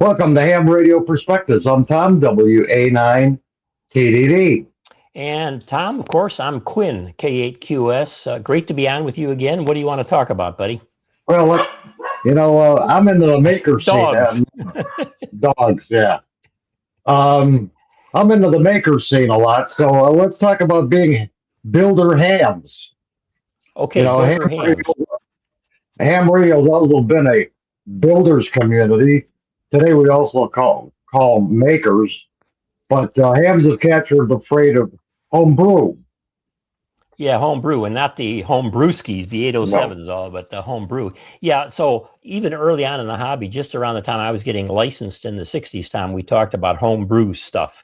Welcome to Ham Radio Perspectives. I'm Tom, WA9TDD. And Tom, of course, I'm Quinn, K8QS. Great to be on with you again. What do you want to talk about, buddy? Well, look, I'm into the maker scene. Dogs. Dogs, yeah. I'm into the maker scene a lot, so let's talk about being builder hams. Okay, builder hams. Ham radio's also been a builders community. Today we also call them makers, but hams have captured the freight of home brew. Yeah, home brew, and not the home brewskis, the 807s, all, but the home brew. Yeah, so even early on in the hobby, just around the time I was getting licensed in the 60s, Tom, we talked about home brew stuff.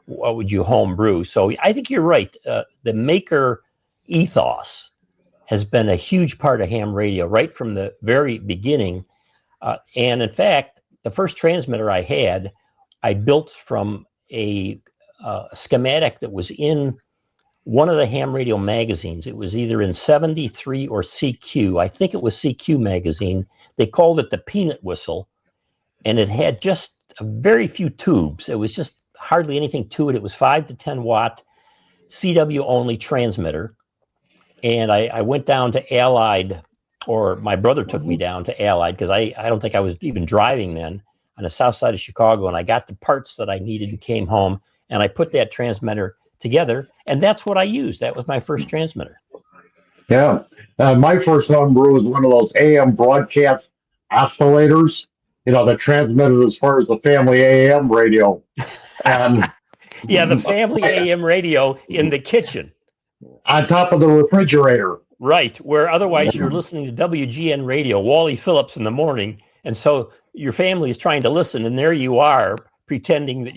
What would you home brew? So I think you're right. The maker ethos has been a huge part of ham radio right from the very beginning. And in fact, the first transmitter I had, I built from a schematic that was in one of the ham radio magazines. It was either in 73 or CQ. I think it was CQ magazine. They called it the peanut whistle, and it had just a very few tubes. It was just hardly anything to it. It was 5 to 10 watt CW only transmitter. And I went down to Allied, or my brother took me down to Allied, because I don't think I was even driving then, on the south side of Chicago, and I got the parts that I needed and came home, and I put that transmitter together, and that's what I used. That was my first transmitter. Yeah. My first home brew was one of those AM broadcast oscillators, that transmitted as far as the family AM radio. And yeah, the family AM radio in the kitchen. On top of the refrigerator. Right, where otherwise you're listening to WGN radio, Wally Phillips in the morning, and so your family is trying to listen, and there you are, pretending that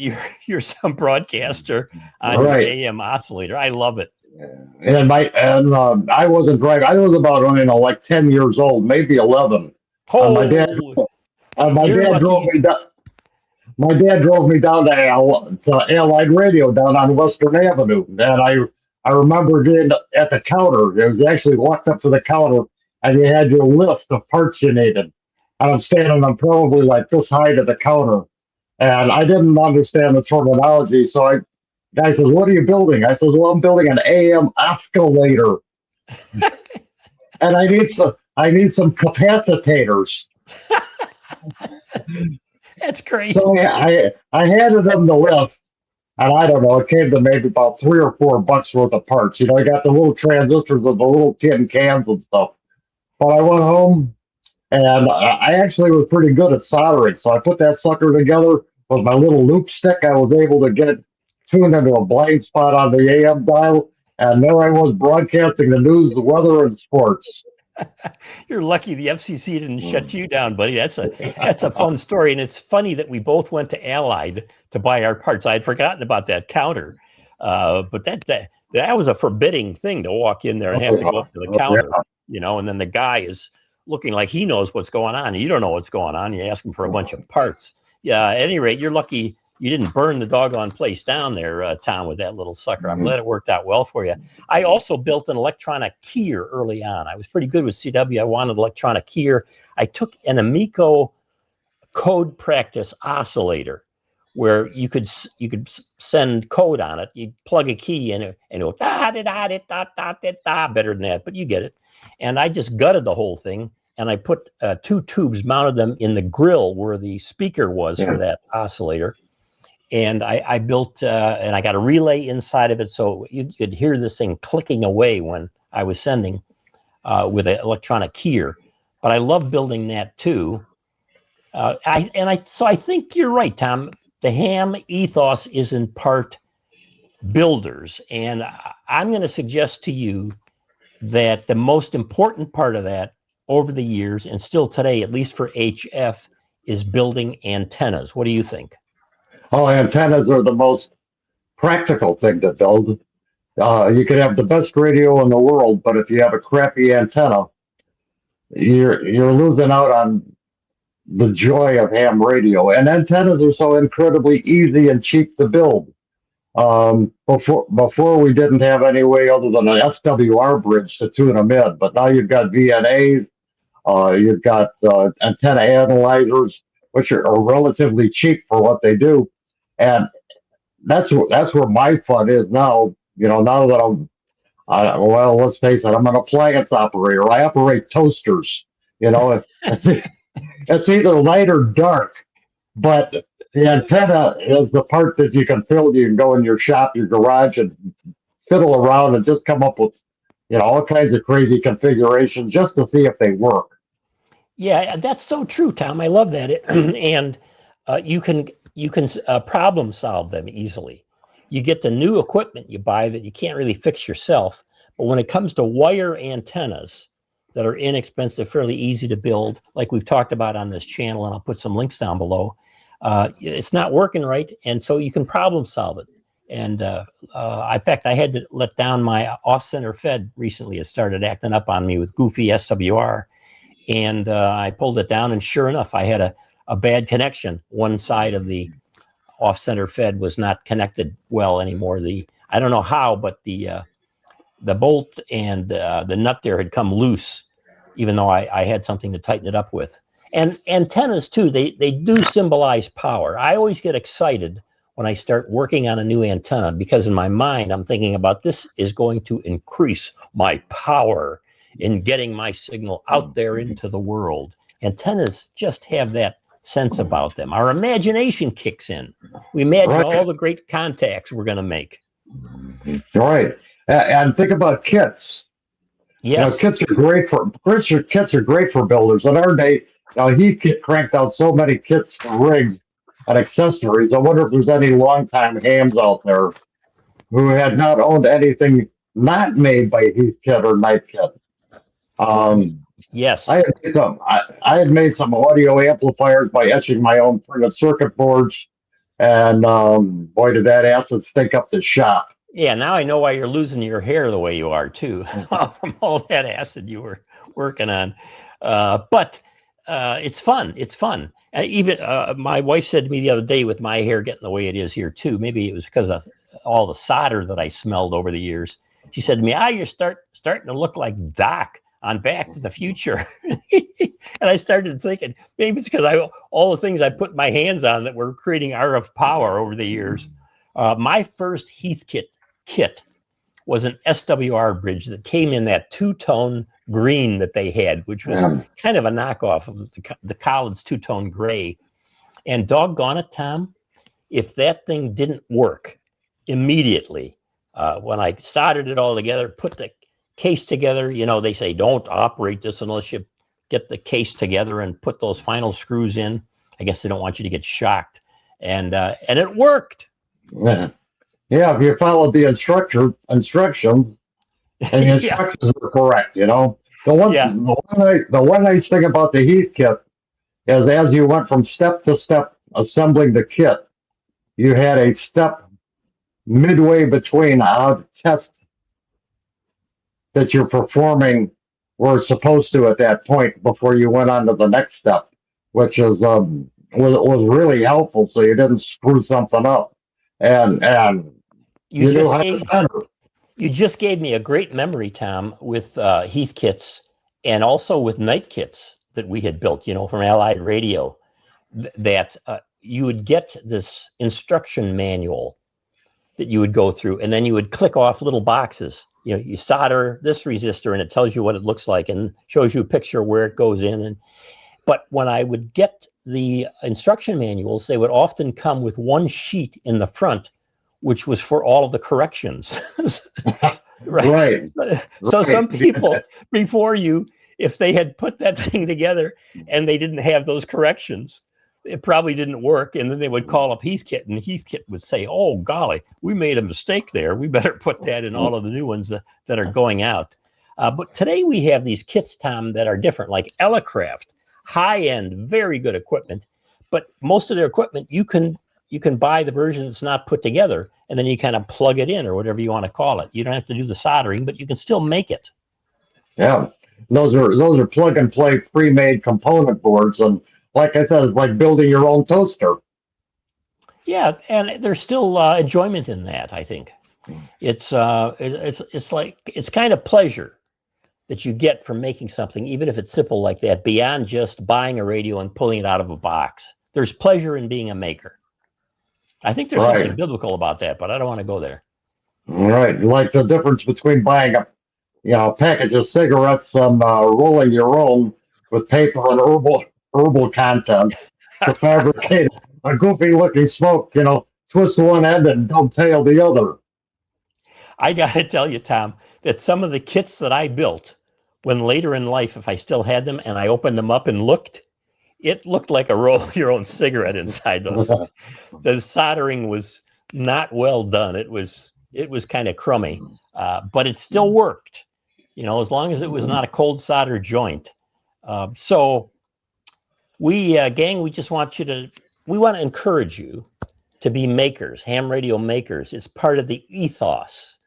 you're some broadcaster on your AM oscillator. I love it. And I wasn't driving. I was about like 10 years old, maybe 11. My dad drove me down. My dad drove me down to Allied Radio down on Western Avenue, and I remember being at the counter. It was actually walked up to the counter, and you had your list of parts you needed. And I'm standing, I'm probably like this high to the counter. And I didn't understand the terminology. So guy says, "What are you building?" I says, "Well, I'm building an AM oscillator." And I need some capacitors. That's great. So I handed them the list. And I don't know, it came to maybe about $3 or $4 worth of parts. I got the little transistors with the little tin cans and stuff. But I went home, and I actually was pretty good at soldering. So I put that sucker together with my little loop stick. I was able to get tuned into a blind spot on the AM dial. And there I was broadcasting the news, the weather, and sports. You're lucky the FCC didn't shut you down, buddy. That's a fun story, and it's funny that we both went to Allied to buy our parts. I had forgotten about that counter, but that was a forbidding thing to walk in there and have to go up to the counter, and then the guy is looking like he knows what's going on, and you don't know what's going on. You ask him for a bunch of parts. Yeah, at any rate, you're lucky you didn't burn the doggone place down there, Tom, with that little sucker. I'm glad it worked out well for you. I also built an electronic keyer early on. I was pretty good with CW. I wanted electronic keyer. I took an Amico code practice oscillator where you could send code on it. You'd plug a key in it, and it would better than that, but you get it. And I just gutted the whole thing, and I put 2 tubes, mounted them in the grill where the speaker was for that oscillator. And I built, and I got a relay inside of it, so you could hear this thing clicking away when I was sending with an electronic keyer. But I love building that too. So I think you're right, Tom. The ham ethos is in part builders, and I'm going to suggest to you that the most important part of that over the years, and still today, at least for HF, is building antennas. What do you think? Oh, antennas are the most practical thing to build. You could have the best radio in the world, but if you have a crappy antenna, you're losing out on the joy of ham radio. And antennas are so incredibly easy and cheap to build. Before we didn't have any way other than an SWR bridge to tune them in, but now you've got VNAs, you've got antenna analyzers. which are relatively cheap for what they do. And that's where my fun is now. Now that well, let's face it, I'm an appliance operator. I operate toasters. It's, it's either light or dark, but the antenna is the part that you can fill. You can go in your shop, your garage, and fiddle around and just come up with, all kinds of crazy configurations just to see if they work. Yeah, that's so true, Tom. I love that. And you can problem solve them easily. You get the new equipment you buy that you can't really fix yourself. But when it comes to wire antennas that are inexpensive, fairly easy to build, like we've talked about on this channel, and I'll put some links down below, it's not working right. And so you can problem solve it. And in fact, I had to let down my off-center fed recently. It started acting up on me with goofy SWR. And I pulled it down, and sure enough, I had a bad connection. One side of the off-center fed was not connected well anymore. I don't know how, but the bolt and the nut there had come loose, even though I had something to tighten it up with. And antennas too, they do symbolize power. I always get excited when I start working on a new antenna, because in my mind I'm thinking about, this is going to increase my power in getting my signal out there into the world. Antennas just have that sense about them. Our imagination kicks in. We imagine all the great contacts we're going to make. Right. And think about kits. Yes. Kits are great for builders. In our day, Heathkit cranked out so many kits for rigs and accessories. I wonder if there's any longtime hams out there who had not owned anything not made by Heathkit or Nightkit. Yes. I had made some audio amplifiers by etching my own printed circuit boards, and boy, did that acid stink up the shop. Yeah, now I know why you're losing your hair the way you are too, from all that acid you were working on. But it's fun. It's fun. Even my wife said to me the other day, with my hair getting the way it is here too, maybe it was because of all the solder that I smelled over the years. She said to me, you're starting to look like Doc on Back to the Future. And I started thinking, maybe it's because all the things I put my hands on that were creating RF power over the years. My first Heathkit kit was an SWR bridge that came in that two-tone green that they had, which was kind of a knockoff of the Collins two-tone gray. And doggone it, Tom, if that thing didn't work immediately, when I soldered it all together, put the case together, they say don't operate this unless you get the case together and put those final screws in. I guess they don't want you to get shocked. And it worked. Yeah, if you followed the instructions and the instructions were correct, The one nice thing about the Heathkit is, as you went from step to step assembling the kit, you had a step midway between how to test that you're performing were supposed to at that point before you went on to the next step, which is was really helpful, so you didn't screw something up. And you just gave me a great memory, Tom, with Heathkits and also with Nightkits that we had built, from Allied Radio, that you would get this instruction manual that you would go through, and then you would click off little boxes. You solder this resistor and it tells you what it looks like and shows you a picture where it goes in. But when I would get the instruction manuals, they would often come with one sheet in the front, which was for all of the corrections. Right. So some people before you, if they had put that thing together and they didn't have those corrections, it probably didn't work. And then they would call up Heathkit, and Heathkit would say, oh, golly, we made a mistake there. We better put that in all of the new ones that are going out. But today we have these kits, Tom, that are different, like Elecraft, high-end, very good equipment. But most of their equipment, you can buy the version that's not put together, and then you kind of plug it in or whatever you want to call it. You don't have to do the soldering, but you can still make it. Yeah, those are plug and play pre-made component boards, and like I said, it's like building your own toaster. Yeah, and there's still enjoyment in that. I think it's kind of pleasure that you get from making something, even if it's simple like that, beyond just buying a radio and pulling it out of a box. there's pleasure in being a maker. I think there's something biblical about that, but I don't want to go there. Right. Like the difference between buying a package of cigarettes and rolling your own with paper and herbal contents to fabricate a goofy looking smoke, twist one end and dovetail the other. I got to tell you, Tom, that some of the kits that I built, when later in life, if I still had them and I opened them up and looked, it looked like a roll of your own cigarette inside those. The soldering was not well done. It was kind of crummy, but it still worked, as long as it was not a cold solder joint. So gang, we just want we want to encourage you to be makers, ham radio makers. It's part of the ethos.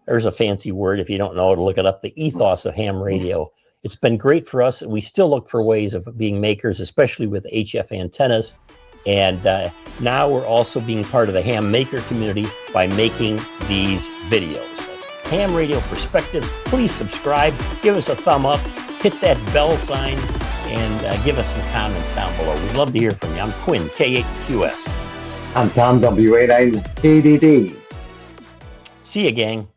There's a fancy word. If you don't know it, look it up. The ethos of ham radio. It's been great for us. We still look for ways of being makers, especially with HF antennas. And now we're also being part of the ham maker community by making these videos. Ham Radio Perspective, please subscribe, give us a thumb up, hit that bell sign, and give us some comments down below. We'd love to hear from you. I'm Quinn, K8QS. I'm Tom, W89TDD. See you, gang.